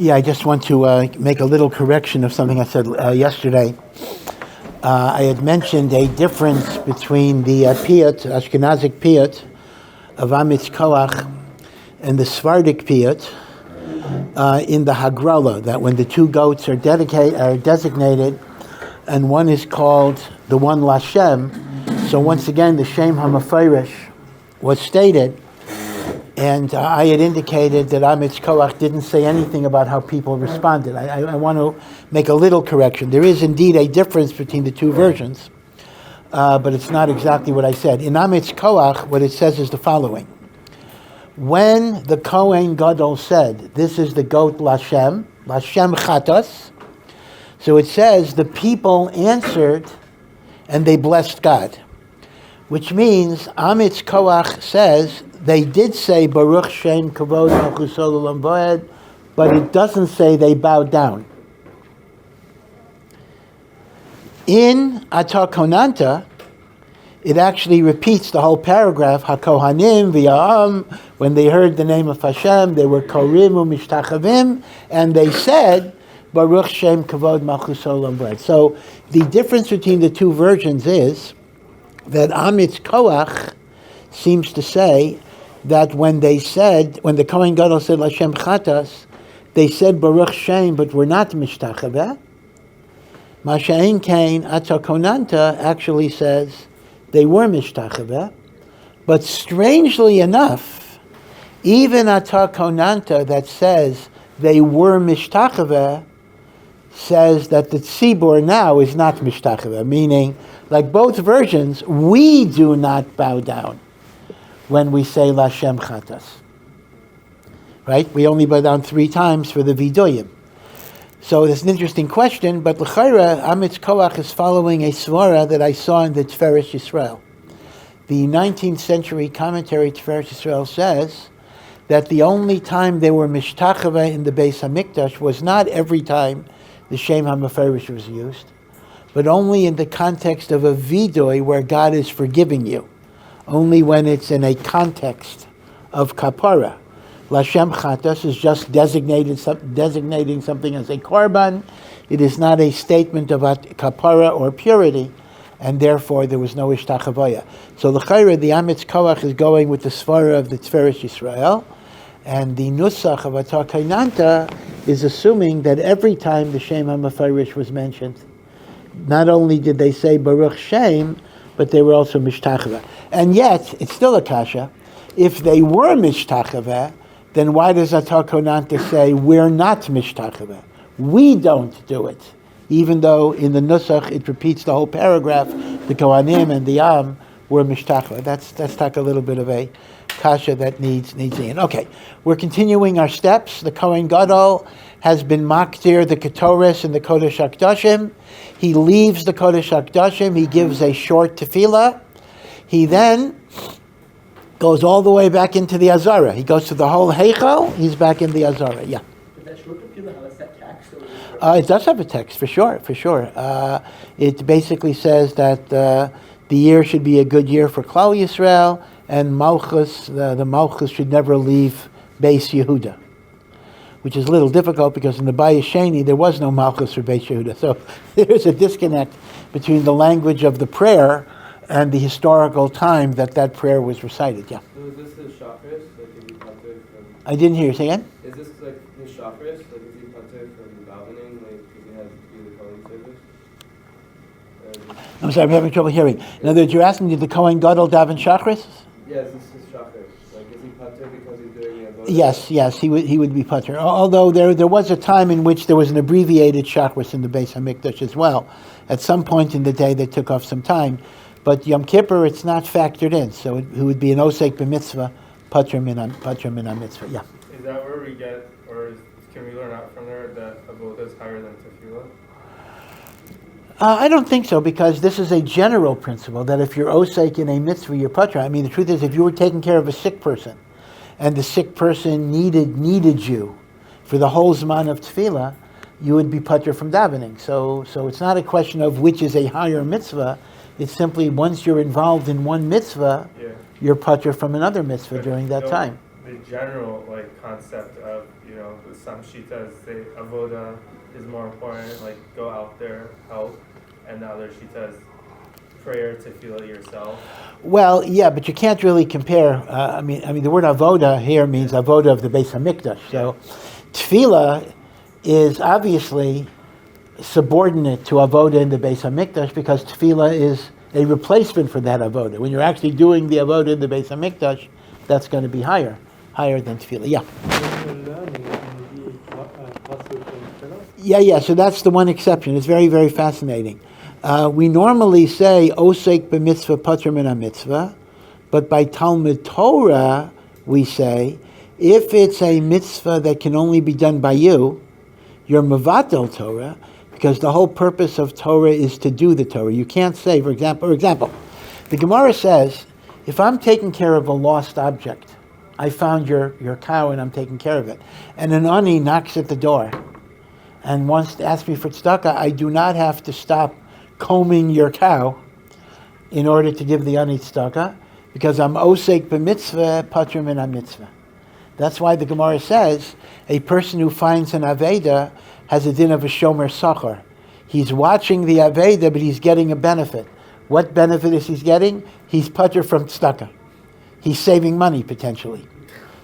Yeah, I just want to make a little correction of something I said yesterday. I had mentioned a difference between the piyut, Ashkenazic piyut of Amitz Koach, and the Sephardic piyut in the Hagrala, that when the two goats are designated, and one is called the one Lashem, so once again the Shem HaMefarish was stated, and I had indicated that Amitz Koach didn't say anything about how people responded. I want to make a little correction. There is indeed a difference between the two versions, but it's not exactly what I said. In Amitz Koach, what it says is the following. When the Kohen Gadol said, this is the goat Lashem Chatos, so it says the people answered and they blessed God, which means Amitz Koach says they did say Baruch Shem Kavod Malchus Olam Vaed, but it doesn't say they bowed down. In Atar Konanta, it actually repeats the whole paragraph. HaKohanim v'Ya'am, when they heard the name of Hashem, they were Korim u'Mishtachavim, and they said Baruch Shem Kavod Malchus Olam Vaed. So the difference between the two versions is that Amitz Koach seems to say that when the Kohen Gadol said Lashem Chatas, they said Baruch Shem, but were not Mishtachaveh. Masha'en Kain Atar Konanta actually says they were Mishtachaveh, but strangely enough, even Atar Konanta that says they were Mishtachaveh says that the Tzibur now is not Mishtachaveh, meaning, like both versions, we do not bow down when we say Lashem Chatas. Right? We only bow down 3 times for the Vidoyim. So it's an interesting question, but L'chaira, Amitz Koach is following a svara that I saw in the Tiferes Yisrael. The 19th century commentary Tiferes Yisrael says that the only time they were Mishtachaveh in the Beis HaMikdash was not every time the Shem HaMefarish was used, but only in the context of a vidoy where God is forgiving you. Only when it's in a context of kapara. Lashem Chatas is just designating something as a korban. It is not a statement about kapara or purity, and therefore there was no ishtachavaya. So the chayra, the Amitz Koach, is going with the svara of the Tiferes Yisrael, and the nusach of Atar Konanta is assuming that every time the Shem HaMefarish was mentioned, not only did they say Baruch Shem, but they were also Mishtachaveh. And yet, it's still a kasha. If they were Mishtachaveh, then why does Atar Konanta say we're not Mishtachaveh? We don't do it. Even though in the Nusach it repeats the whole paragraph, the Kohanim and the Am were Mishtachaveh. That's like a little bit of a kasha that needs in. Okay, we're continuing our steps. The Kohen Gadol has been maktir the Ketores and the Kodesh HaKadoshim. He leaves the Kodesh HaKadoshim. He gives a short tefillah. He then goes all the way back into the Azara. He goes to the whole Heichal. He's back in the Azara. Yeah. Does that short tefillah have that text? It does have a text, for sure. It basically says that the year should be a good year for Klal Yisrael, and Malchus, the Malchus should never leave Beis Yehuda, which is a little difficult because in the Bayis Sheni there was no Malchus for Beis Yehuda. So there's a disconnect between the language of the prayer and the historical time that prayer was recited. Yeah. So is this his chakras? I didn't hear you say again. Is this like his chakras? Like is he pater from davening? Like does he have to do the Kohen service? I'm sorry, I'm having trouble hearing. In other words, you're asking, did the Kohen Gadol daven Shachris? Yes, this is his chakras. Like is he pater because he's doing the Avodah? Yes, he would be pater. Although there was a time in which there was an abbreviated Shachris in the Beis HaMikdash as well. At some point in the day, they took off some time. But Yom Kippur, it's not factored in, so it would be an osek b'mitzvah, pater min mitzvah. Yeah. Is that where we get, or can we learn out from there that Avodah is higher than tefillah? I don't think so, because this is a general principle that if you're osek in a mitzvah, you're pater. I mean, the truth is, if you were taking care of a sick person, and the sick person needed you for the whole zman of tefillah, you would be pater from davening. So it's not a question of which is a higher mitzvah. It's simply once you're involved in one mitzvah, you're pater from another mitzvah during that time. the general concept of some shitas say avodah is more important, like go out there, help, and the other shitas prayer to feel it yourself. Well, yeah, but you can't really compare. I mean, the word avodah here means avodah of the Beis Hamikdash. So, tefillah is obviously subordinate to avodah in the Beis Hamikdash because tefillah is a replacement for that avodah. When you're actually doing the avodah in the Beis Hamikdash, that's going to be higher than tefillah. Yeah. Yeah. So that's the one exception. It's very, very fascinating. We normally say osek b'mitzvah patur min mitzvah, but by Talmud Torah we say if it's a mitzvah that can only be done by you, you're mevatel Torah, because the whole purpose of Torah is to do the Torah. You can't say, for example, the Gemara says, if I'm taking care of a lost object, I found your cow and I'm taking care of it, and an ani knocks at the door and wants to ask me for tzedakah, I do not have to stop combing your cow in order to give the ani tzedakah, because I'm osek b'mitzvah patur min mitzvah. That's why the Gemara says a person who finds an Avodah has a din of a shomer sachar. He's watching the Avodah, but he's getting a benefit. What benefit is he getting? He's patur from tzedakah. He's saving money potentially.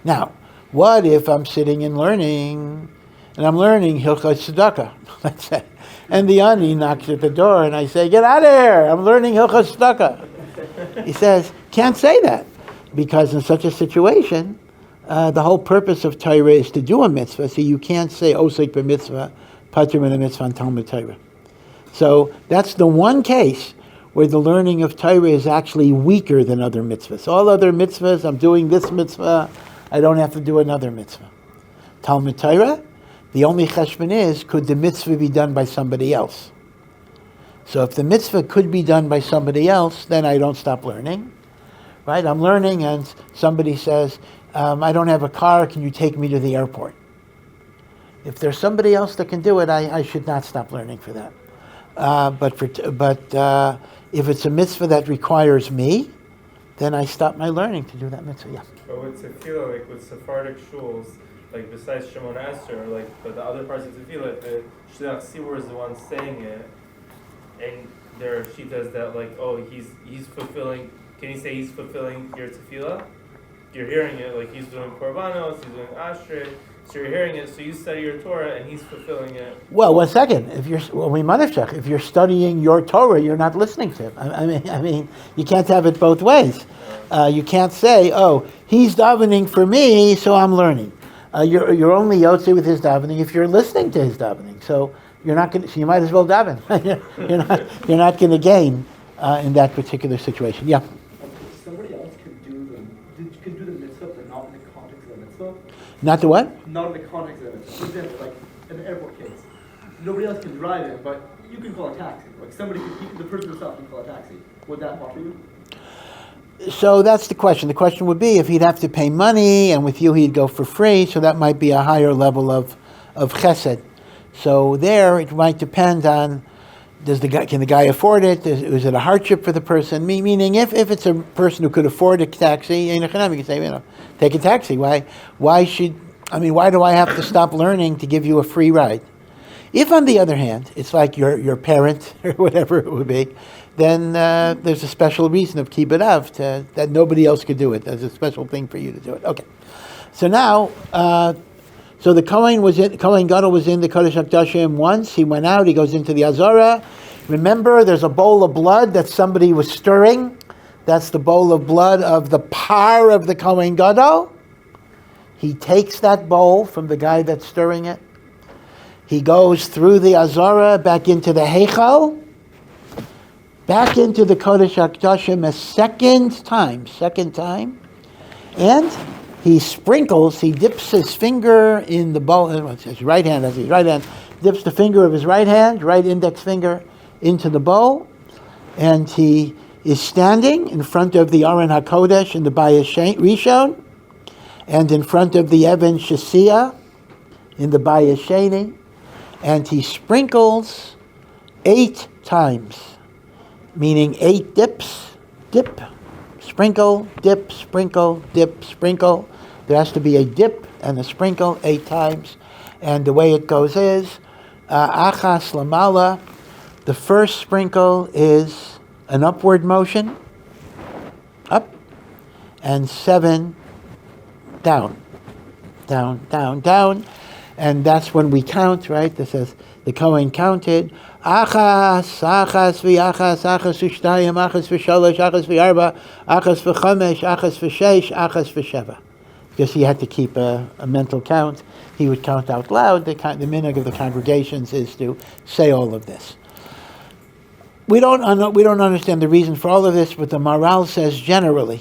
Now, what if I'm sitting and learning, and I'm learning Hilchos Tzedakah, let's say, and the ani knocks at the door, and I say, "Get out of here! I'm learning Hilchos Tzedakah." He says, "Can't say that, because in such a situation, the whole purpose of Torah is to do a mitzvah, so you can't say osek b'mitzvah, patur min mitzvah on Talmud Torah." So that's the one case where the learning of Torah is actually weaker than other mitzvahs. All other mitzvahs, I'm doing this mitzvah, I don't have to do another mitzvah. Talmud Torah, the only cheshbon is, could the mitzvah be done by somebody else? So if the mitzvah could be done by somebody else, then I don't stop learning. Right? I'm learning and somebody says, I don't have a car, can you take me to the airport? If there's somebody else that can do it, I should not stop learning for that. But if it's a mitzvah that requires me, then I stop my learning to do that mitzvah. Yeah. But with tefillah, like with Sephardic shuls, like besides Shimon Esther, but the other parts of tefillah, the Shliach Tzibur is the one saying it, and there she does that he's fulfilling. Can you say he's fulfilling your tefillah? You're hearing it, like he's doing korbanos, he's doing ashrei. So you're hearing it, so you study your Torah, and he's fulfilling it. Well, 1 second. If you're studying your Torah, you're not listening to him. I mean, you can't have it both ways. You can't say, "Oh, he's davening for me, so I'm learning." You're only yotze with his davening if you're listening to his davening. So you're not going. So you might as well daven. You're not going to gain in that particular situation. Yeah. Somebody else could do the mitzvah, but not in the context of the mitzvah. Not the what? Not in the context of the mitzvah. For example, like in the airport case, nobody else can drive it, but you can call a taxi. Like the person himself can call a taxi. Would that bother you? So that's the question. The question would be if he'd have to pay money, and with you he'd go for free. So that might be a higher level of chesed. So there it might depend on can the guy afford it? Is it a hardship for the person? Meaning, if it's a person who could afford a taxi, you can say, take a taxi. Why do I have to stop learning to give you a free ride? If, on the other hand, it's like your parent or whatever it would be, then there's a special reason of kibbud av that nobody else could do it. There's a special thing for you to do it. Okay. So now, so the Kohen Gadol was in the Kodesh HaKodashim once. He went out. He goes into the Azara. Remember, there's a bowl of blood that somebody was stirring. That's the bowl of blood of the par of the Kohen Gadol. He takes that bowl from the guy that's stirring it. He goes through the Azara back into the Heichal, back into the Kodesh HaKodashim a second time, and he dips his finger in the bowl, his right hand, dips the finger of his right hand, right index finger, into the bowl, and he is standing in front of the Aron HaKodesh in the Bayis Rishon, and in front of the Even Shasiah in the Bayis Sheni, and he sprinkles 8 times, meaning 8 dips, dip, sprinkle, dip, sprinkle, dip, sprinkle, There has to be a dip and a sprinkle 8 times. And the way it goes is, achas lamala, the first sprinkle is an upward motion, up, and 7 down, down, down, down. And that's when we count, right? This says, the Kohen counted, achas, achas v'achas, achas v'shtayim, achas v'shalosh, achas v'arba, achas v'chomesh, achas v'shesh, achas v'sheva. Because he had to keep a mental count. He would count out loud. The minhag of the congregations is to say all of this. We don't understand the reason for all of this, but the Maral says generally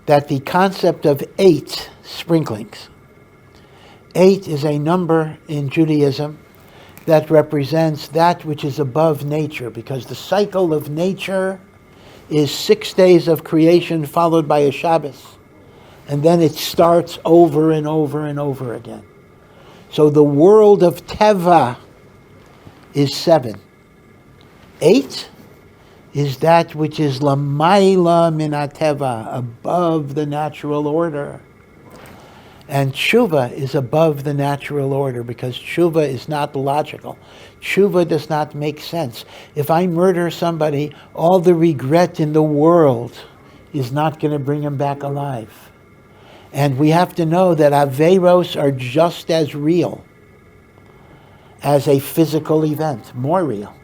that the concept of 8 sprinklings, 8 is a number in Judaism that represents that which is above nature, because the cycle of nature is 6 days of creation followed by a Shabbos, and then it starts over and over and over again. So the world of Teva is 7. 8 is that which is Lamayla min HaTeva, above the natural order. And tshuva is above the natural order, because tshuva is not logical. Tshuva does not make sense. If I murder somebody, all the regret in the world is not going to bring him back alive. And we have to know that Averos are just as real as a physical event, more real.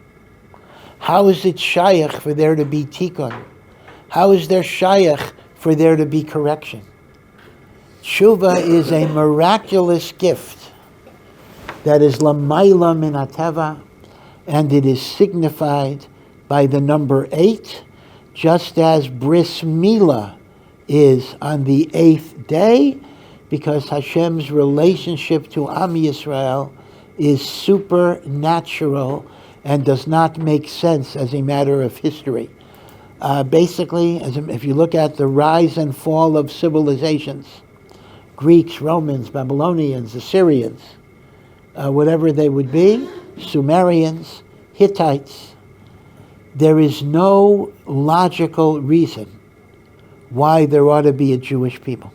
How is it shayach for there to be tikkun? How is there shayach for there to be correction? Tshuva is a miraculous gift that is lamayla min hateva, and it is signified by the number 8, just as bris milah is on the 8th day, because Hashem's relationship to Am Yisrael is supernatural and does not make sense as a matter of history. Basically, if you look at the rise and fall of civilizations, Greeks, Romans, Babylonians, Assyrians, whatever they would be, Sumerians, Hittites, there is no logical reason why there ought to be a Jewish people.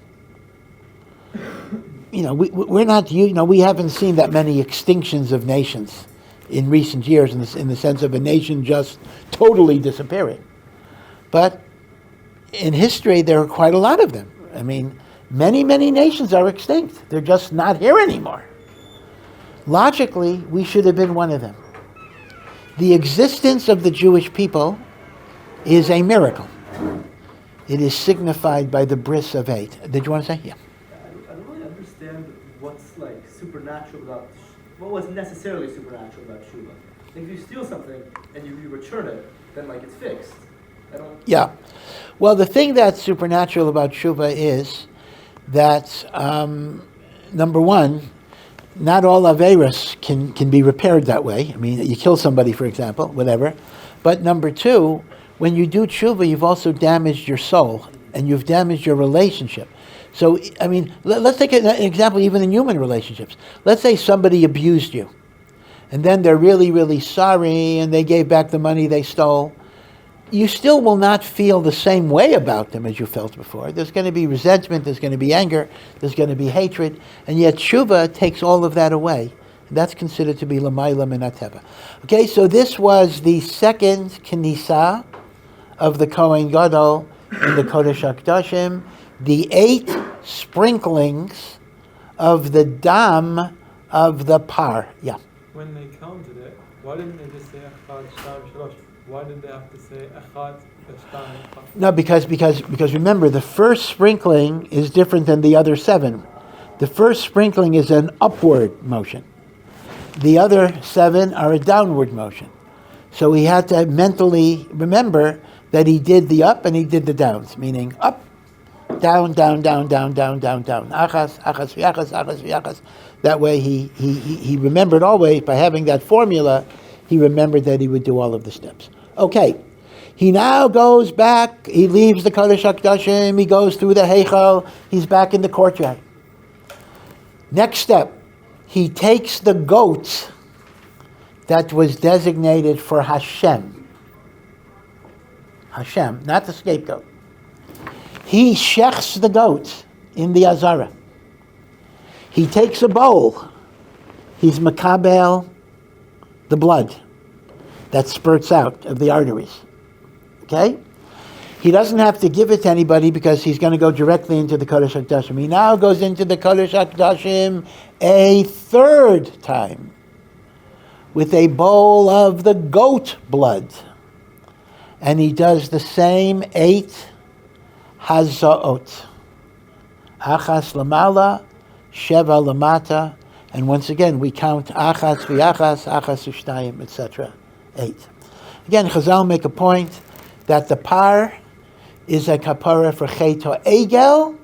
We're not, we haven't seen that many extinctions of nations in recent years in the sense of a nation just totally disappearing. But in history, there are quite a lot of them. I mean, many, many nations are extinct. They're just not here anymore. Logically, we should have been one of them. The existence of the Jewish people is a miracle. It is signified by the bris of 8. Did you want to say? Yeah. I don't really understand what's like supernatural about, what was necessarily supernatural about Shua. Like if you steal something and you return it, then like it's fixed. Yeah. Well, the thing that's supernatural about Shuvah is that, number one, not all Averis can be repaired that way. I mean, you kill somebody, for example, whatever. But number two, when you do tshuva, you've also damaged your soul, and you've damaged your relationship. So, I mean, let's take an example even in human relationships. Let's say somebody abused you, and then they're really, really sorry, and they gave back the money they stole. You still will not feel the same way about them as you felt before. There's going to be resentment, there's going to be anger, there's going to be hatred, and yet tshuva takes all of that away. And that's considered to be l'mayla min hateva. Okay, so this was the second Knesah of the Kohen Gadol in the Kodesh HaKadoshim, the 8 sprinklings of the dam of the par. Yeah. When they counted it, why didn't they just say echad, shtaim, shalosh? Why did they have to say echad, shtaim, echad? No, because remember, the first sprinkling is different than the other 7. The first sprinkling is an upward motion. The other 7 are a downward motion. So he had to mentally remember that he did the up and he did the downs, meaning up, down, down, down, down, down, down, down. Achas, achas, v'achas, achas, v'achas. That way he remembered always, by having that formula, he remembered that he would do all of the steps. Okay, he now goes back, he leaves the Kodesh HaKadoshim, he goes through the Heichal, he's back in the courtyard. Next step, he takes the goat that was designated for Hashem. Hashem, not the scapegoat. He shechs the goat in the Azara. He takes a bowl. He's makabel the blood that spurts out of the arteries. Okay? He doesn't have to give it to anybody because he's going to go directly into the Kodesh HaKodashim. He now goes into the Kodesh HaKodashim a third time with a bowl of the goat blood. And he does the same 8 hazaot. Achas lamala, sheva lamata, and once again we count achas v'achas, achas ushtayim, etc. 8. Again, Chazal make a point that the par is a kapara for cheto egel,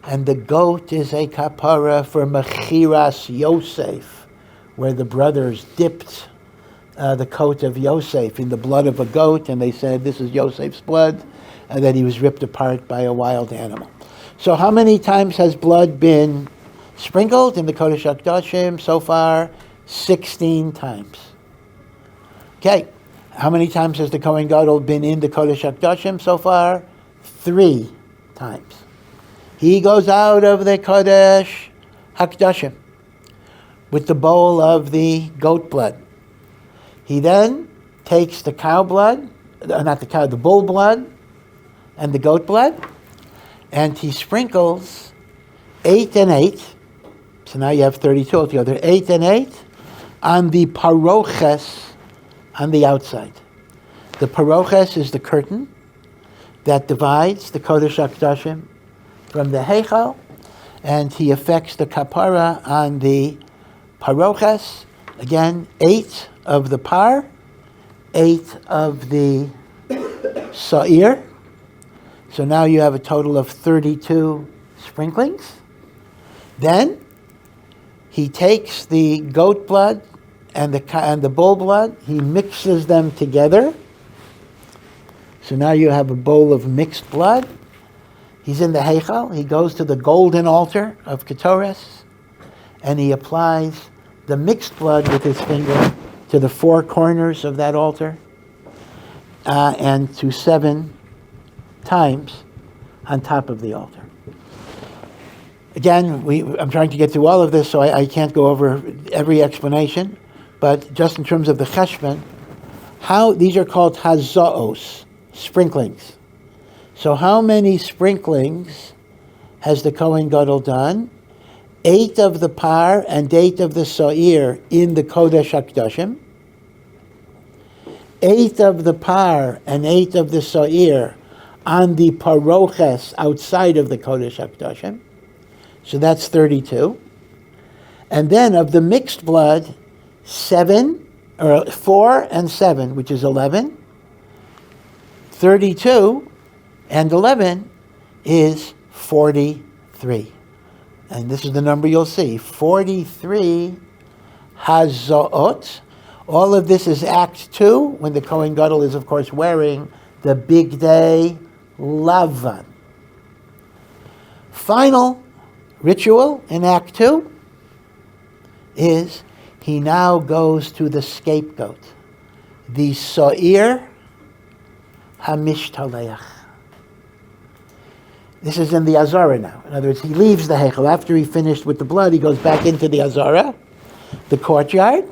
and the goat is a kapara for mechiras Yosef, where the brothers dipped the coat of Yosef in the blood of a goat, and they said this is Yosef's blood, and that he was ripped apart by a wild animal. So how many times has blood been sprinkled in the Kodesh HaKodashim so far? 16 times. Okay. How many times has the Kohen Gadol been in the Kodesh HaKodashim so far? 3 times. He goes out of the Kodesh HaKodashim with the bowl of the goat blood. He then takes the cow blood, the bull blood, and the goat blood, and he sprinkles 8 and 8. So now you have 32 altogether. 8 and 8 on the paroches on the outside. The paroches is the curtain that divides the Kodesh HaKodashim from the Heichal, and he affects the kapara on the paroches. Again, 8 of the par, 8 of the sa'ir. So now you have a total of 32 sprinklings. Then he takes the goat blood and the bull blood, he mixes them together. So now you have a bowl of mixed blood. He's in the Heichal. He goes to the golden altar of Ketores, and he applies the mixed blood with his finger to the 4 corners of that altar, and to 7 times on top of the altar. Again, I'm trying to get through all of this, so I can't go over every explanation, but just in terms of the cheshbon, how these are called hazaos, sprinklings. So how many sprinklings has the Kohen Gadol done? 8 of the par and 8 of the sa'ir in the Kodesh HaKodashim. 8 of the par and 8 of the sa'ir on the paroches outside of the Kodesh HaKodashim. So that's 32. And then of the mixed blood, 4 and 7, which is 11. 32 and 11 is 43. And this is the number you'll see. 43 hazaot. All of this is Act 2, when the Kohen Gadol is, of course, wearing the big day lavan. Final ritual in Act 2 is he now goes to the scapegoat, the Sa'ir HaMishtaleach. This is in the Azara now. In other words, he leaves the Heichel. After he finished with the blood, he goes back into the Azara, the courtyard.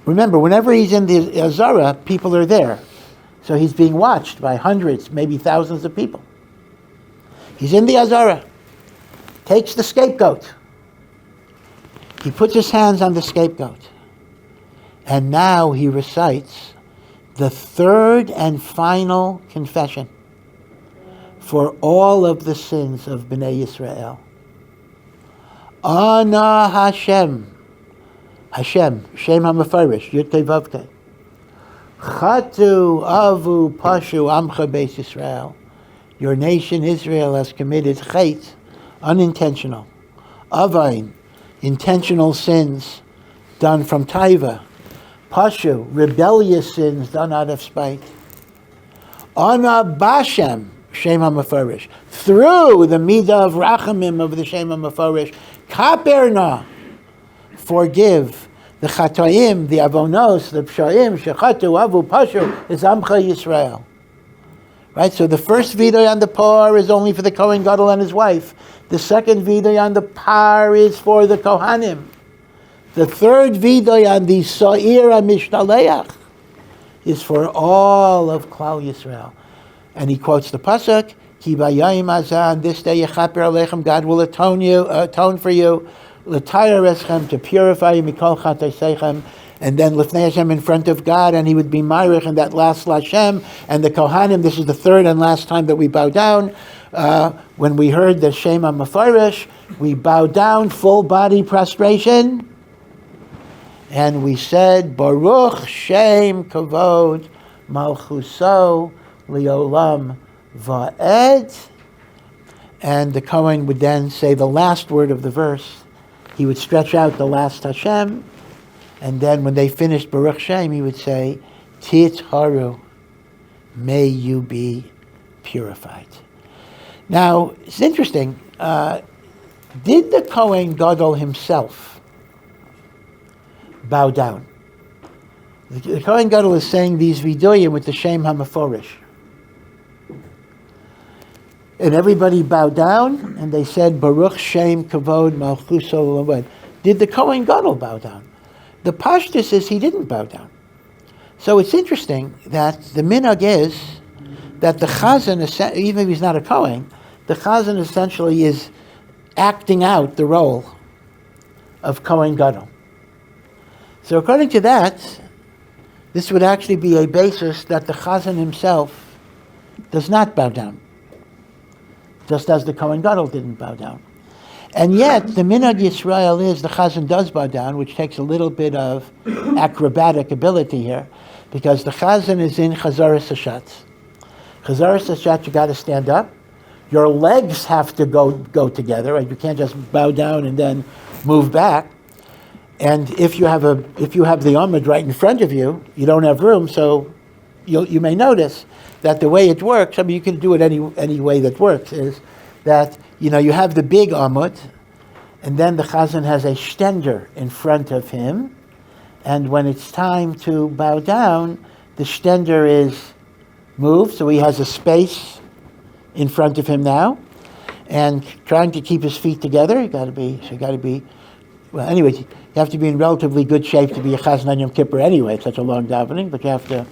Remember, whenever he's in the Azara, people are there. So he's being watched by hundreds, maybe thousands of people. He's in the Azara, takes the scapegoat. He puts his hands on the scapegoat. And now he recites the third and final confession for all of the sins of Bnei Yisrael. Ana Hashem, Shem HaMefarish, Yud Kei Vav Kei. Chatu Avu Pashu Amcha Beis Yisrael. Your nation Israel has committed chait, unintentional. Avain, intentional sins done from taiva. Pashu, rebellious sins done out of spite. Ana Bashem, Shem HaMefarish. Through the midah of rachamim of the Shem HaMefarish, kaperna, forgive the chatoim, the avonos, the pshaim, shechatu, avu, pashu, is Amcha Yisrael. Right? So the first vidoy on the par is only for the Kohen Gadol and his wife. The second vidoy on the par is for the Kohanim. The third vidoy on the Sa'ir HaMishtaleach is for all of Klal Yisrael. And he quotes the pasuk, Ki b'yayim hazeh, this day Yechaper Aleichem, God will atone for you, L'tayar eschem, to purify you, Mikol Chataseichem, and then Lifnei Hashem, in front of God, and he would be Ma'arich in that last Lashem, and the Kohanim. This is the third and last time that we bow down. When we heard the Shem HaMefarish, we bowed down, full body prostration, and we said, Baruch Shem Kavod Malchuso Liolam Va'ed. And the Kohen would then say the last word of the verse. He would stretch out the last Hashem, and then when they finished Baruch Shem, he would say, Titharu, may you be purified. Now, it's interesting. Did the Kohen Gadol himself bow down? The Kohen Gadol is saying these vidoyim with the Shem HaMeforish. And everybody bowed down, and they said, Baruch Shem Kavod Malchuso Laved. Did the Kohen Gadol bow down? The pashtus is he didn't bow down. So it's interesting that the minhag is that the chazan, even if he's not a Kohen, the chazan essentially is acting out the role of Kohen Gadol. So according to that, this would actually be a basis that the chazan himself does not bow down, just as the Kohen Gadol didn't bow down. And yet, the minhag Yisrael is the chazan does bow down, which takes a little bit of acrobatic ability here, because the chazan is in chazaras hashatz. Chazaras hashatz, you got to stand up. Your legs have to go together, right? You can't just bow down and then move back. And if you have the Amud right in front of you, you don't have room, so you may notice that the way it works, I mean, you can do it any way that works, is that, you have the big Amud, and then the Chazan has a stender in front of him, and when it's time to bow down, the stender is moved, so he has a space in front of him now, and trying to keep his feet together. You got to be. Well, anyways, you have to be in relatively good shape to be a Chazan on Yom Kippur anyway. It's such a long davening, but you have to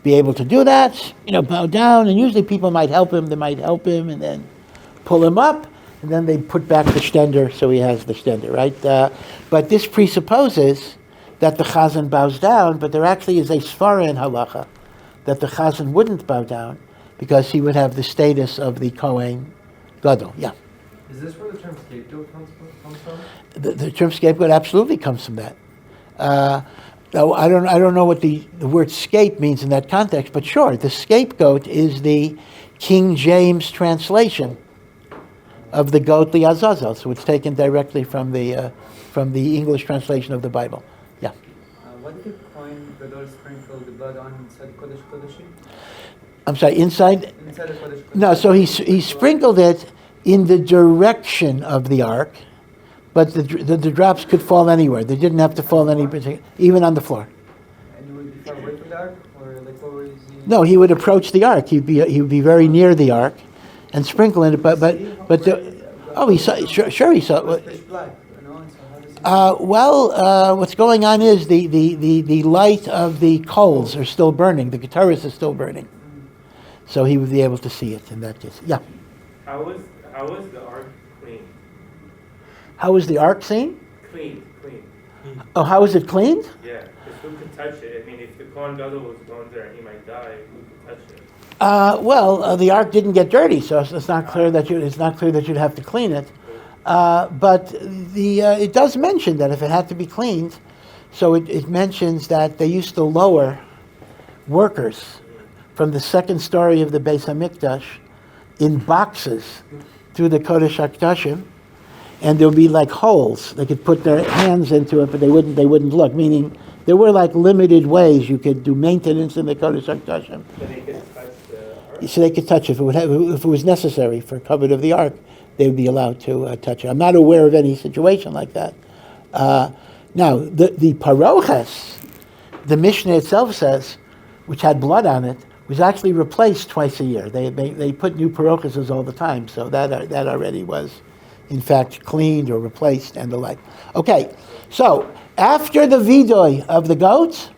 be able to do that. Bow down, and usually people might help him. They might help him, and then pull him up, and then they put back the stender, so he has the stender, right? But this presupposes that the Chazan bows down, but there actually is a svara in halacha that the Chazan wouldn't bow down because he would have the status of the Kohen Gadol. Yeah. Is this where the term scapegoat comes from? The term scapegoat absolutely comes from that. Now, I don't know what the word scape means in that context, but sure, the scapegoat is the King James translation of the goat, the Azazel. So it's taken directly from the English translation of the Bible. Yeah. Why did the Kohen Gadol sprinkle the blood on inside Kodesh Kodeshim? I'm sorry, inside the Kodesh Kodeshim. No, so he sprinkled it in the direction of the ark, but the drops could fall anywhere. They didn't have to fall even on the floor. And you would be far away from the ark, or like what was he? No, he would approach the ark. He would be very near the ark, and sprinkle in it. He saw. Sure, he saw. It was pitch black, so how does he What's going on is the light of the coals are still burning. The guitarist is still burning, so he would be able to see it in that case. Yeah. How was the ark cleaned? How was the ark seen? Cleaned. Oh, how was it cleaned? Yeah, because who could touch it? I mean, if the Kohen Gadol was going there and he might die, who could touch it? The ark didn't get dirty, so it's not clear that you'd have to clean it. But it does mention that if it had to be cleaned, so it mentions that they used to lower workers from the second story of the Beis Hamikdash in boxes through the Kodesh HaKodashim, and there would be like holes. They could put their hands into it, but they wouldn't look. Meaning, there were like limited ways you could do maintenance in the Kodesh HaKodashim. So they could touch the ark? So they could touch it. If it was necessary for covet of the ark, they would be allowed to touch it. I'm not aware of any situation like that. Now, the paroches, the Mishnah itself says, which had blood on it, was actually replaced twice a year. They put new paroches all the time, so that already was in fact, cleaned or replaced and the like. Okay, so after the vidoy of the goat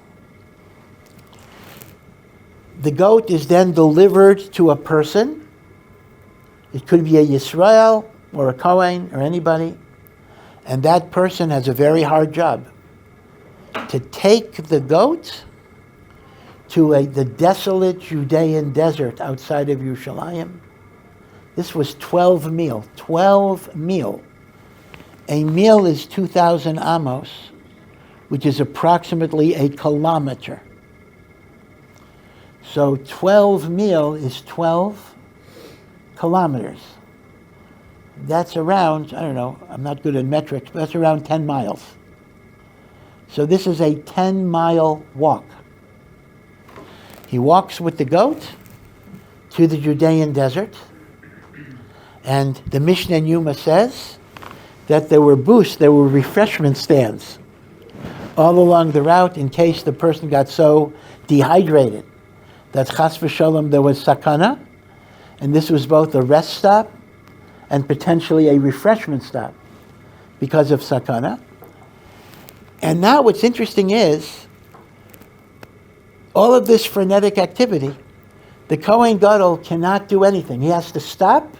is then delivered to a person. It could be a Yisrael or a Kohen or anybody. And that person has a very hard job to take the goat to the desolate Judean desert outside of Yerushalayim. This was 12 meal. 12 meal. A meal is 2,000 amos, which is approximately a kilometer. So 12 meal is 12 kilometers. That's around, I don't know, I'm not good at metrics, but that's around 10 miles. So this is a 10-mile walk. He walks with the goat to the Judean desert, and the Mishnah in Yuma says that there were booths, there were refreshment stands all along the route in case the person got so dehydrated that chas v'sholom there was sakana, and this was both a rest stop and potentially a refreshment stop because of sakana. And now what's interesting is all of this frenetic activity, the Kohen Gadol cannot do anything. He has to stop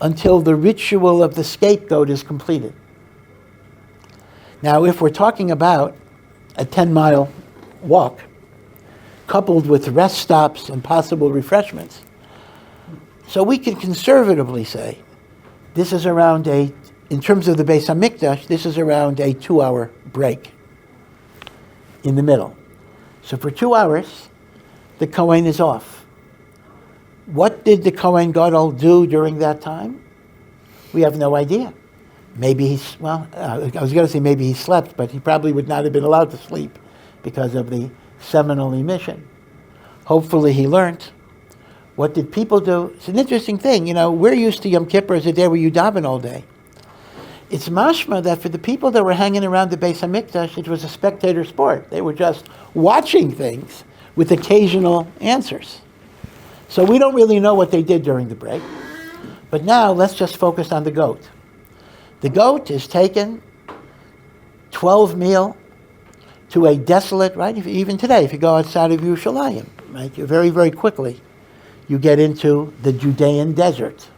until the ritual of the scapegoat is completed. Now, if we're talking about a 10-mile walk, coupled with rest stops and possible refreshments, so we can conservatively say this is around in terms of the Beis HaMikdash, this is around a 2-hour break in the middle. So for 2 hours, the Kohen is off. What did the Kohen Gadol do during that time? We have no idea. Maybe I was going to say maybe he slept, but he probably would not have been allowed to sleep because of the seminal emission. Hopefully he learned. What did people do? It's an interesting thing. You know, we're used to Yom Kippur as a day where you daven all day. It's mashma that for the people that were hanging around the Beis HaMikdash, it was a spectator sport. They were just watching things with occasional answers. So we don't really know what they did during the break. But now let's just focus on the goat. The goat is taken 12 meal to a desolate, right? Even today, if you go outside of Yerushalayim, right, you very, very quickly, you get into the Judean desert.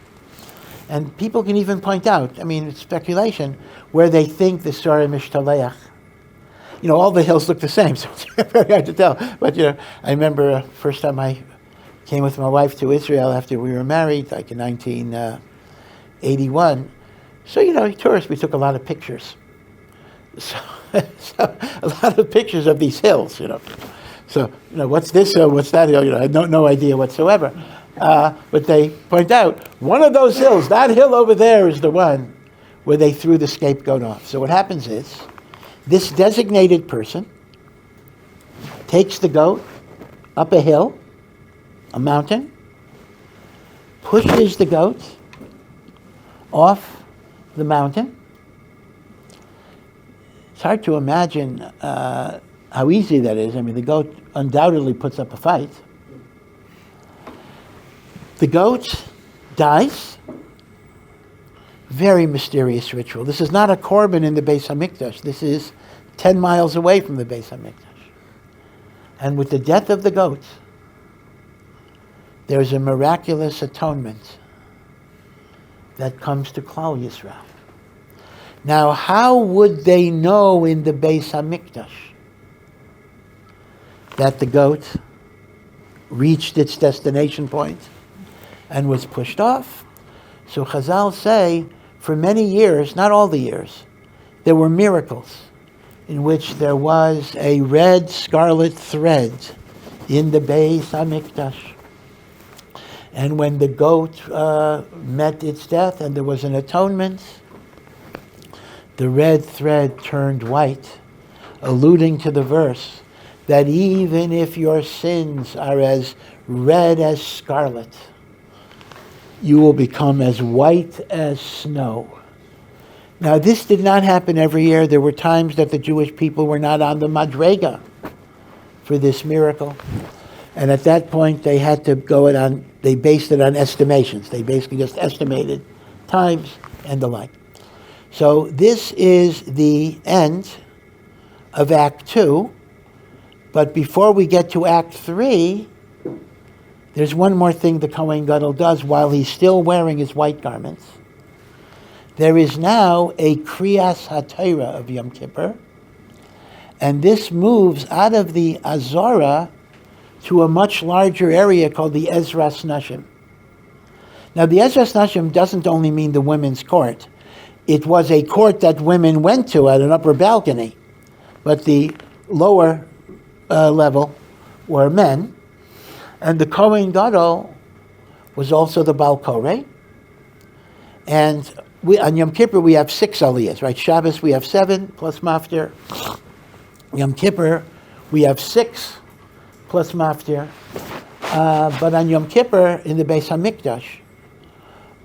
And people can even point out, I mean, it's speculation, where they think the Sorah Mishtaleach. You know, all the hills look the same, so it's very hard to tell. But, you know, I remember first time I came with my wife to Israel after we were married, like in 1981. So, you know, tourists, we took a lot of pictures. So a lot of pictures of these hills, you know. So, you know, what's this hill, what's that hill? You know, I had no idea whatsoever. But they point out, one of those hills, that hill over there is the one where they threw the scapegoat off. So what happens is, this designated person takes the goat up a hill, a mountain, pushes the goat off the mountain. It's hard to imagine how easy that is. I mean, the goat undoubtedly puts up a fight. The goat dies. Very mysterious ritual. This is not a korban in the Beis HaMikdash. This is 10 miles away from the Beis HaMikdash. And with the death of the goat, there's a miraculous atonement that comes to Klal Yisrael. Now, how would they know in the Beis HaMikdash that the goat reached its destination point and was pushed off? So Chazal say, for many years, not all the years, there were miracles in which there was a red scarlet thread in the Beis HaMikdash. And when the goat met its death and there was an atonement, the red thread turned white, alluding to the verse that even if your sins are as red as scarlet, you will become as white as snow. Now, this did not happen every year. There were times that the Jewish people were not on the madrega for this miracle. And at that point, they had to they based it on estimations. They basically just estimated times. and the like. So this is the end of Act 2. But before we get to Act 3, there's one more thing the Kohen Gadol does while he's still wearing his white garments. There is now a Kriyas HaTorah of Yom Kippur, and this moves out of the Azara to a much larger area called the Ezranashim. Now, the Ezranashim doesn't only mean the women's court. It was a court that women went to at an upper balcony, but the lower level were men, and the Kohen Gadol was also the Baal Koreh. And on Yom Kippur we have 6 aliyahs, right? Shabbos we have 7 plus maftir. Yom Kippur we have 6 plus maftir. But on Yom Kippur in the Beis HaMikdash,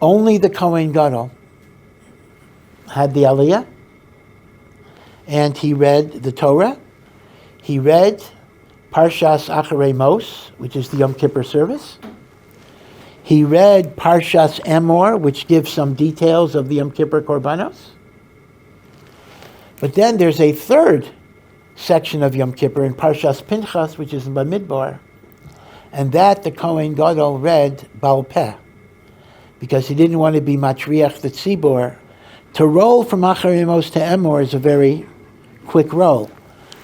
only the Kohen Gadol had the aliyah, and he read the Torah. He read Parshas Acharei Mos, which is the Yom Kippur service. He read Parshas Emor, which gives some details of the Yom Kippur Korbanos. But then there's a third section of Yom Kippur in Parshas Pinchas, which is in Bamidbar, and that the Kohen Gadol read Baal Peh, because he didn't want to be Matriach the Tzibor. To roll from Acharei Mos to Emor is a very quick roll.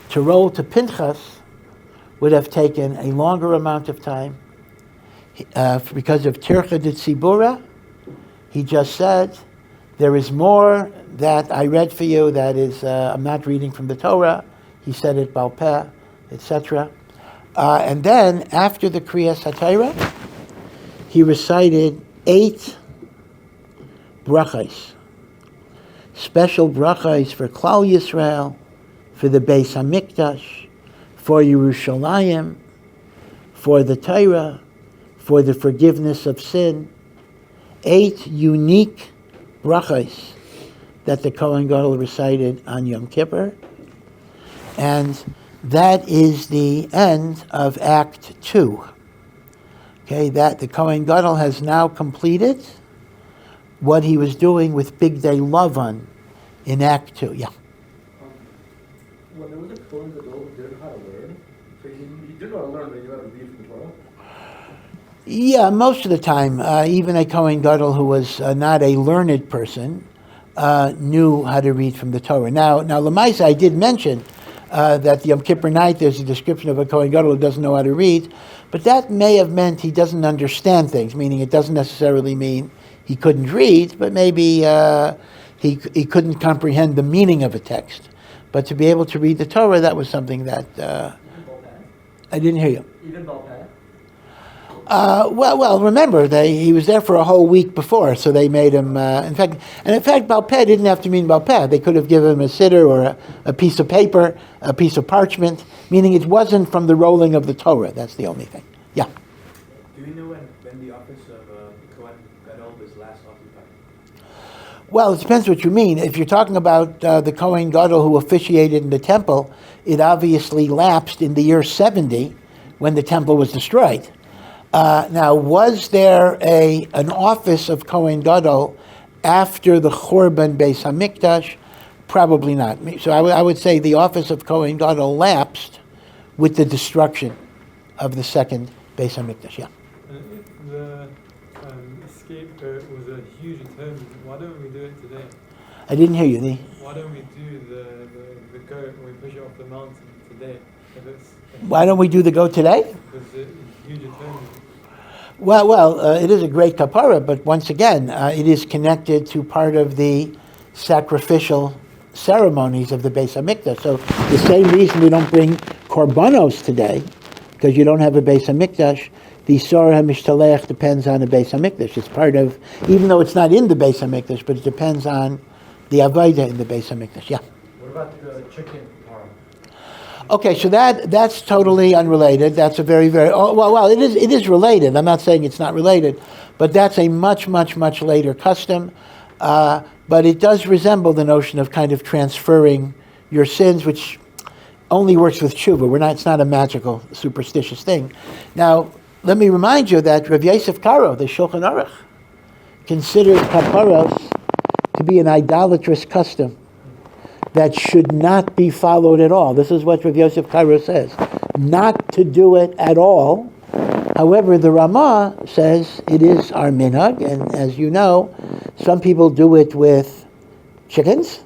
To roll to Pinchas would have taken a longer amount of time. Because of Tircha de Tzibura, he just said, there is more that I read for you that is, I'm not reading from the Torah. He said it Baal Peh, etc. And then, after the Kriyas HaTorah, he recited 8 brachos. Special brachos for Klal Yisrael, for the Beis HaMikdash, for Yerushalayim, for the Torah, for the forgiveness of sin. 8 unique brachos that the Kohen Gadol recited on Yom Kippur. And that is the end of Act 2. Okay, that the Kohen Gadol has now completed what he was doing with Big Day Lavan in Act 2. Yeah. When there was a Kohen Gadol who didn't know how to learn, so he didn't know how to learn, but he knew how to read from the Torah? Yeah, most of the time, even a Kohen Gadol who was not a learned person knew how to read from the Torah. Now, Lamaisa, I did mention that the Yom Kippur night, there's a description of a Kohen Gadol who doesn't know how to read, but that may have meant he doesn't understand things, meaning it doesn't necessarily mean he couldn't read, but maybe he couldn't comprehend the meaning of a text. But to be able to read the Torah, that was something that... I didn't hear you. Even Baal Peh? Well, remember, he was there for a whole week before, so they made him, in fact, Baal Peh didn't have to mean Baal Peh. They could have given him a siddur or a piece of paper, a piece of parchment, meaning it wasn't from the rolling of the Torah. That's the only thing. Yeah. Do you know when the office of Kohen Gadol was last occupied? Well, it depends what you mean. If you're talking about the Kohen Gadol who officiated in the temple, it obviously lapsed in the year 70 when the temple was destroyed. Now, was there an office of Kohen Gadol after the Churban Beis HaMikdash? Probably not. So I would say the office of Kohen Gadol lapsed with the destruction of the second Beis HaMikdash. Yeah. The Scapegoat was a huge atonement. Why don't we do it today? I didn't hear you. Why don't we do the goat when we push it off the mountain today? Why don't we do the goat today? Because it's a huge atonement. Well, it is a great kapara, but once again, it is connected to part of the sacrificial ceremonies of the Beis HaMikdash. So the same reason we don't bring korbanos today, because you don't have a Beis HaMikdash, the Sorah HaMishtalech depends on the Beis HaMikdash. It's part of, even though it's not in the Beis HaMikdash, but it depends on the Avodah in the Beis HaMikdash. Yeah. What about the chicken parm? Okay, so that's totally unrelated. That's a very, very well. It is related. I'm not saying it's not related, but that's a much, much, much later custom. But it does resemble the notion of kind of transferring your sins, which only works with tshuva. It's not a magical, superstitious thing. Now, let me remind you that Rav Yosef Karo, the Shulchan Aruch, considered kaparos be an idolatrous custom that should not be followed at all. This is what Rav Yosef Karo says. Not to do it at all. However, the Ramah says it is our minhag, and as you know, some people do it with chickens.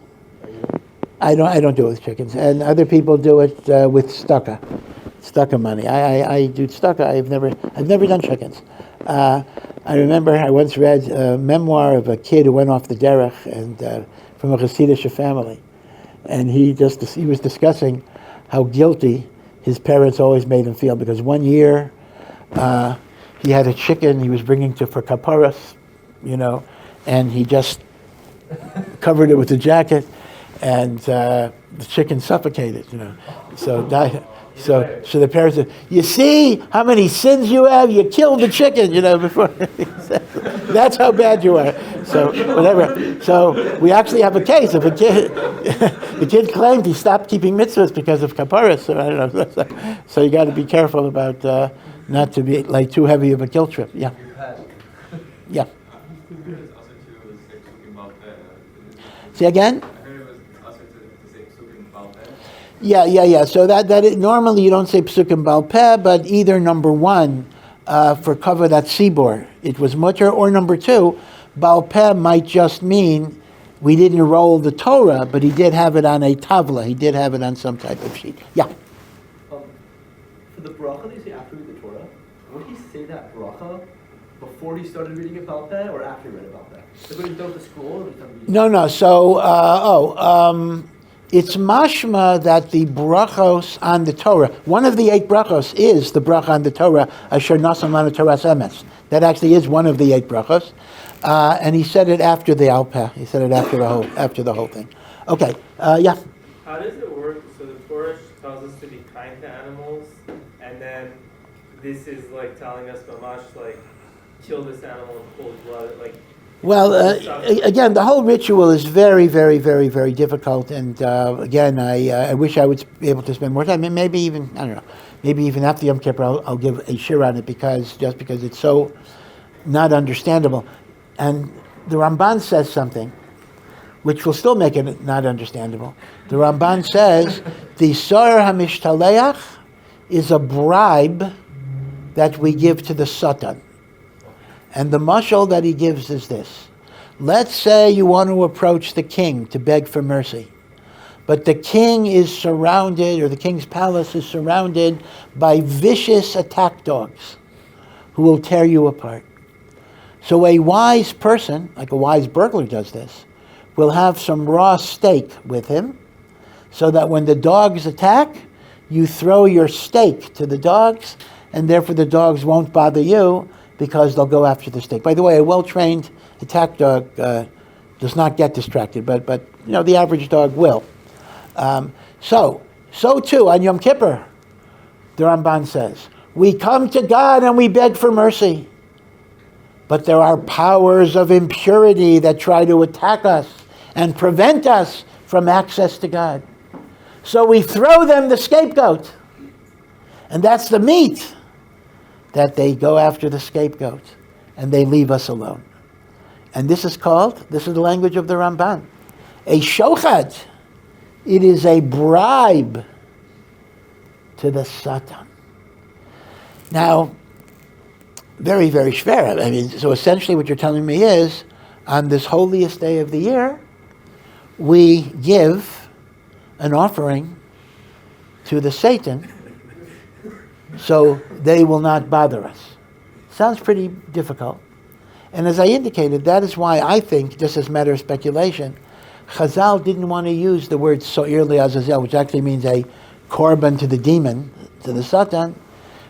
I don't do it with chickens, and other people do it with tzedakah money. I do tzedakah. I've never done chickens. I remember I once read a memoir of a kid who went off the derech and from a Hasidic family, and he was discussing how guilty his parents always made him feel, because one year he had a chicken he was bringing for kaparas, and he just covered it with a jacket, and the chicken suffocated, So the parents said, "You see how many sins you have? You killed the chicken, before." That's how bad you are. So whatever. So we actually have a case of a kid. The kid claimed he stopped keeping mitzvahs because of kaparas. So I don't know. So you got to be careful about not to be like too heavy of a guilt trip. Yeah. Yeah. See again? Yeah. So normally you don't say psukim bal peh, but either number one, for cover that sibor, it was mutter, or number two, bal peh might just mean we didn't roll the Torah, but he did have it on a tavla. He did have it on some type of sheet. Yeah. For the bracha that you say after read the Torah, would he say that bracha before he started reading it bal peh, or after he read it bal peh? So when he go to school, or No. So it's mashma that the brachos on the Torah, one of the 8 brachos is the bracha on the Torah, Asher Nasam Lanu Toras Emes. That actually is one of the 8 brachos, and he said it after the alpeh. He said it after the whole thing. Okay, yeah. How does it work? So the Torah tells us to be kind to animals, and then this is like telling us mamash, like kill this animal in cold blood, like. Well, again, the whole ritual is very, very, very, very difficult, and again, I wish I would be able to spend more time. Maybe even after Yom Kippur, I'll give a shir on it because it's so not understandable. And the Ramban says something which will still make it not understandable. The Ramban says the sar hamishtalech is a bribe that we give to the Satan. And the mashal that he gives is this. Let's say you want to approach the king to beg for mercy. But the king is surrounded, or the king's palace is surrounded by vicious attack dogs who will tear you apart. So a wise person, like a wise burglar does this, will have some raw steak with him so that when the dogs attack, you throw your steak to the dogs, and therefore the dogs won't bother you, because they'll go after the steak. By the way, a well-trained attack dog does not get distracted, but the average dog will. So too on Yom Kippur, the Ramban says, we come to God and we beg for mercy, but there are powers of impurity that try to attack us and prevent us from access to God. So we throw them the scapegoat, and that's the meat, that they go after the scapegoat and they leave us alone. And this is the language of the Ramban, a shochad. It is a bribe to the Satan. Now, very, very shver. So essentially what you're telling me is, on this holiest day of the year, we give an offering to the Satan so they will not bother us. Sounds pretty difficult. And as I indicated, that is why I think, just as a matter of speculation, Chazal didn't want to use the word so'ir li'azazel, which actually means a korban to the demon, to the Satan.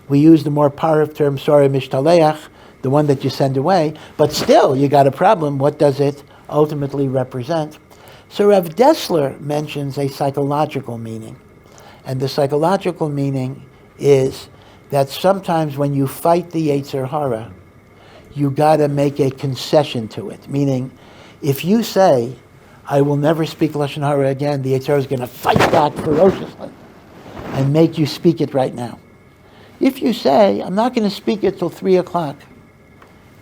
We use the more powerful term so'ir mishtaleach, the one that you send away. But still, you got a problem. What does it ultimately represent? So Rav Dessler mentions a psychological meaning. And the psychological meaning is that sometimes when you fight the Yetzer Hara, you got to make a concession to it. Meaning, if you say, I will never speak Lashon Hara again, the Yetzer Hara is going to fight back ferociously and make you speak it right now. If you say, I'm not going to speak it till 3 o'clock,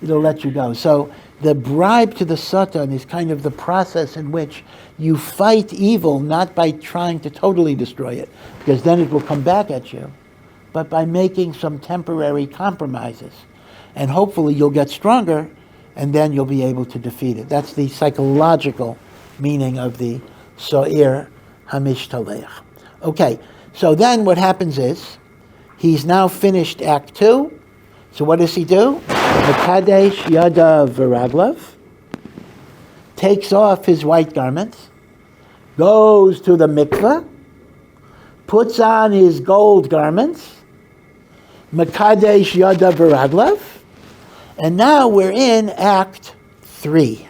it'll let you go. So The bribe to the Satan is kind of the process in which you fight evil not by trying to totally destroy it, because then it will come back at you, but by making some temporary compromises. And hopefully you'll get stronger, and then you'll be able to defeat it. That's the psychological meaning of the So'ir HaMishtalech. Okay, so then what happens is, he's now finished Act 2. So what does he do? Mekadesh Yada V'Raglav, takes off his white garments, goes to the mikveh, puts on his gold garments, Mekadesh Yada V'Raglav, and now we're in Act 3.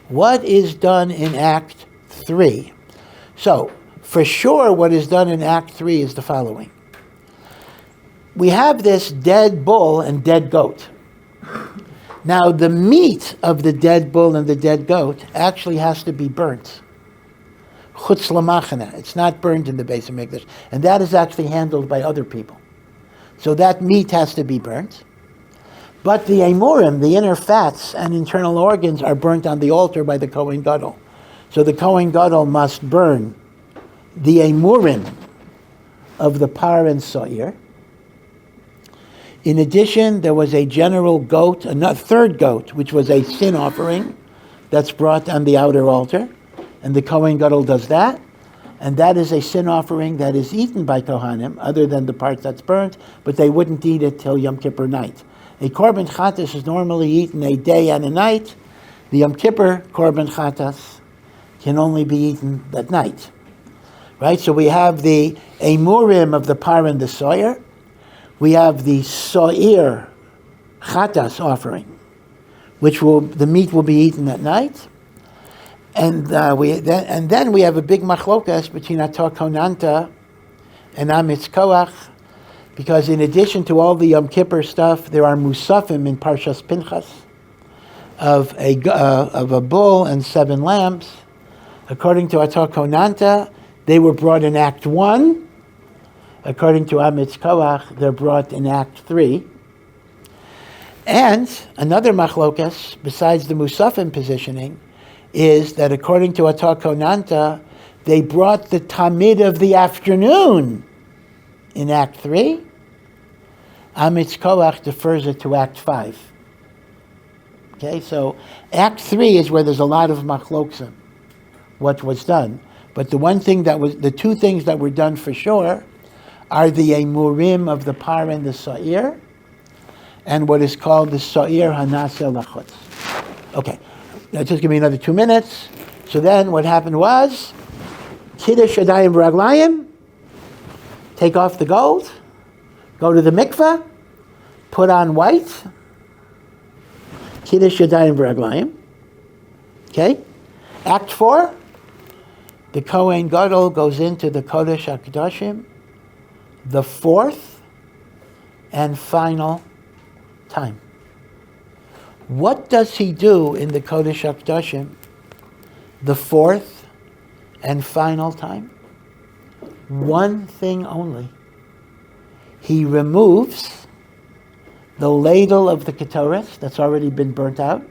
What is done in Act 3? So, for sure what is done in Act 3 is the following. We have this dead bull and dead goat. Now, the meat of the dead bull and the dead goat actually has to be burnt. Chutz lamachana. It's not burned in the Beis HaMikdash. And that is actually handled by other people. So that meat has to be burnt. But the emurim, the inner fats and internal organs, are burnt on the altar by the Kohen Gadol. So the Kohen Gadol must burn the emurim of the par and so'ir. In addition, there was a general goat, a third goat, which was a sin offering that's brought on the outer altar. And the Kohen Gadol does that. And that is a sin offering that is eaten by Kohanim, other than the part that's burnt, but they wouldn't eat it till Yom Kippur night. A korban chatas is normally eaten a day and a night. The Yom Kippur korban chatas can only be eaten that night. Right? So we have the emurim of the par and the so'ir. We have the so'ir chatas offering, which the meat will be eaten at night. And then we have a big machlokas between Atar Konanta and Amitz Koach, because in addition to all the Yom Kippur stuff, there are musafim in Parshas Pinchas of a bull and 7 lambs. According to Atar Konanta, they were brought in Act 1. According to Amitz Koach, they're brought in Act 3. And another machlokas, besides the musafim positioning, is that according to Atar Konanta, they brought the tamid of the afternoon in Act 3. Amitz Koach defers it to Act 5. Okay, so Act 3 is where there's a lot of machloksim, what was done. But the two things that were done for sure are the emurim of the par and the so'ir, and what is called the so'ir hanaseh lachutz. Okay, now just give me another 2 minutes. So then what happened was, Kiddush Yadayim V'Raglayim, take off the gold, go to the mikveh, put on white, Kiddush Yadayim V'Raglayim. Okay? Act 4, the Kohen Gadol goes into the Kodesh HaKadoshim, the 4th and final time. What does he do in the Kodesh HaKadoshim, the 4th and final time? One thing only. He removes the ladle of the Ketoret that's already been burnt out,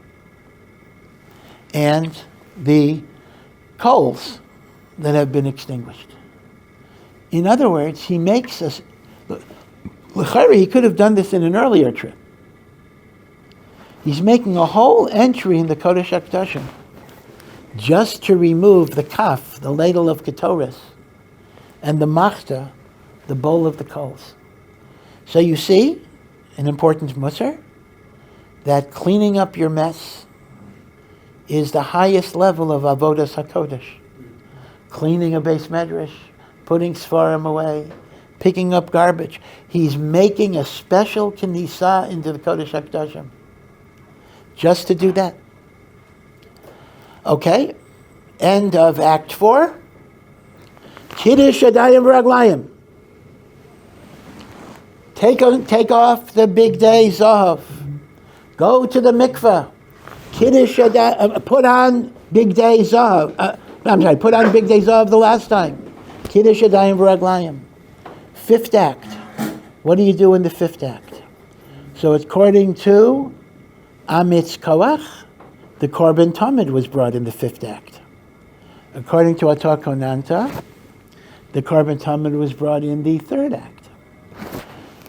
and the coals that have been extinguished. In other words, he makes us... L'chari, he could have done this in an earlier trip. He's making a whole entry in the Kodesh HaKadoshim just to remove the kaf, the ladle of Ketoret, and the machta, the bowl of the coals. So you see, an important musar, that cleaning up your mess is the highest level of Avodah HaKodesh. Cleaning a base medrash, putting svarim away, picking up garbage. He's making a special knisa into the Kodesh HaKadoshim just to do that. Okay, end of Act 4. Kiddush Yadayim V'Raglayim. Take off the big day zahav. Go to the mikveh. Kiddush Yadayim, put on big day zahav. Put on big day zahav the last time. Kiddush Yadayim V'Raglayim. 5th act. What do you do in the 5th act? So according to Amitz Koach, the Korban Tamid was brought in the 5th act. According to Atah Konanta, the Korban Tamid was brought in the 3rd act.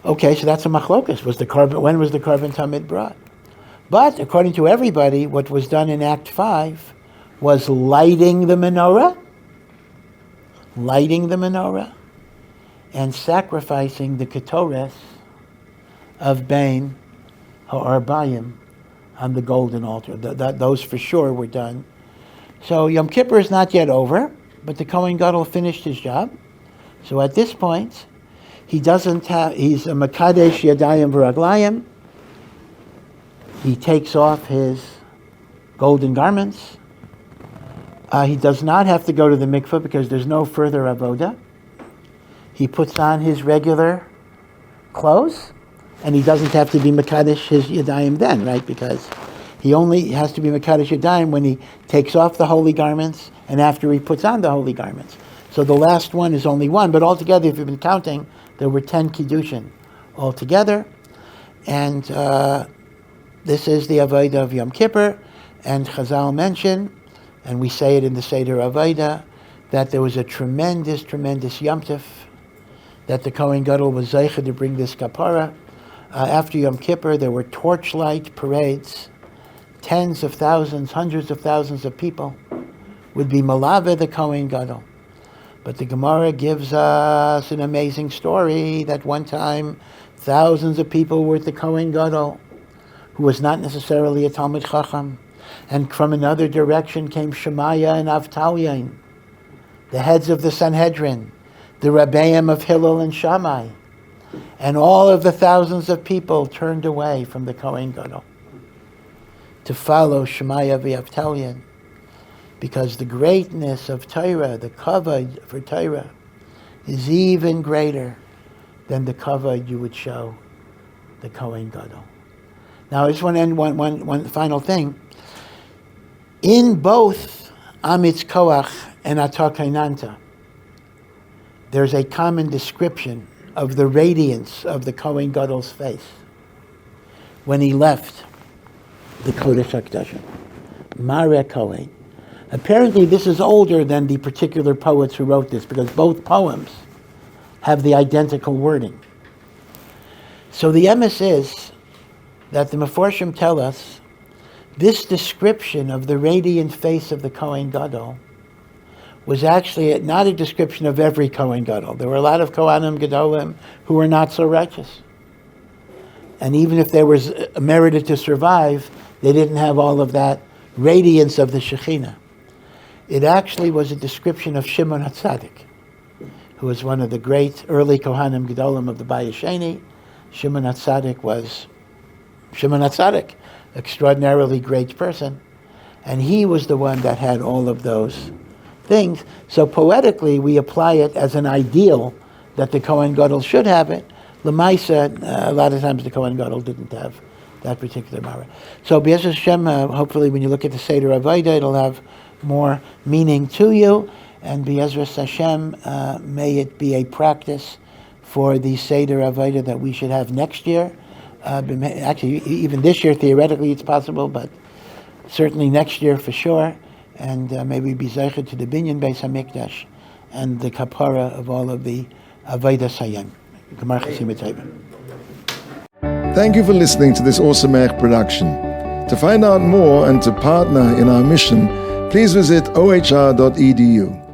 Okay, so that's a machlokas. When was the Korban Tamid brought? But according to everybody, what was done in Act 5 was lighting the menorah, and sacrificing the ketores of Bein Ha'arbayim on the golden altar. Those for sure were done. So Yom Kippur is not yet over, but the Kohen Gadol finished his job. So at this point, he's a Makadesh Yadayim V'Raglayim. He takes off his golden garments. He does not have to go to the mikveh because there's no further avodah. He puts on his regular clothes, and he doesn't have to be Makadesh his Yadayim then, right? Because he only has to be Makadesh Yadayim when he takes off the holy garments and after he puts on the holy garments. So the last one is only one, but altogether, if you've been counting, there were 10 Kiddushin altogether. And this is the Avodah of Yom Kippur, and Chazal mention, and we say it in the Seder Avodah, that there was a tremendous, tremendous Yom Tif, that the Kohen Gadol was zeicha to bring this kapara. After Yom Kippur, there were torchlight parades. Tens of thousands, hundreds of thousands of people would be malave the Kohen Gadol. But the Gemara gives us an amazing story that one time thousands of people were at the Kohen Gadol, who was not necessarily a Talmid Chacham. And from another direction came Shemaiah and Avtalyain, the heads of the Sanhedrin, the Rabbeim of Hillel and Shammai. And all of the thousands of people turned away from the Kohen Gadol to follow Shemaiah v'Avtalyain, because the greatness of Torah, the kavod for Torah, is even greater than the kavod you would show the Kohen Gadol. Now, I just want to end one final thing. In both Amitz Koach and Atah Kainanta, there's a common description of the radiance of the Kohen Gadol's face when he left the Kodesh HaKodashim. Mareh Kohen. Apparently this is older than the particular poets who wrote this, because both poems have the identical wording. So the emes is that the Meforshim tell us this description of the radiant face of the Kohen Gadol was actually not a description of every Kohen Gadol. There were a lot of Kohanim Gedolim who were not so righteous. And even if they were merited to survive, they didn't have all of that radiance of the Shekhinah. It actually was a description of Shimon HaTzadik, who was one of the great early Kohanim Gedolim of the Bayis Sheni. Shimon HaTzadik was Shimon HaTzadik, extraordinarily great person. And he was the one that had all of those things. So poetically, we apply it as an ideal that the Kohen Gadol should have it. L'maisa, a lot of times the Kohen Gadol didn't have that particular Mara. So B'ez Hashem, hopefully when you look at the Seder Avodah, it'll have more meaning to you. And B'ez Hashem, may it be a practice for the Seder Avodah that we should have next year. Actually, even this year, theoretically, it's possible, but certainly next year for sure. And maybe be zeicha to the Binyan Beis HaMikdash and the kapara of all of the Avodah Sayem. Gemar Chasim B'Tayva. Thank you for listening to this Awesome Ech production. To find out more and to partner in our mission, please visit ohr.edu.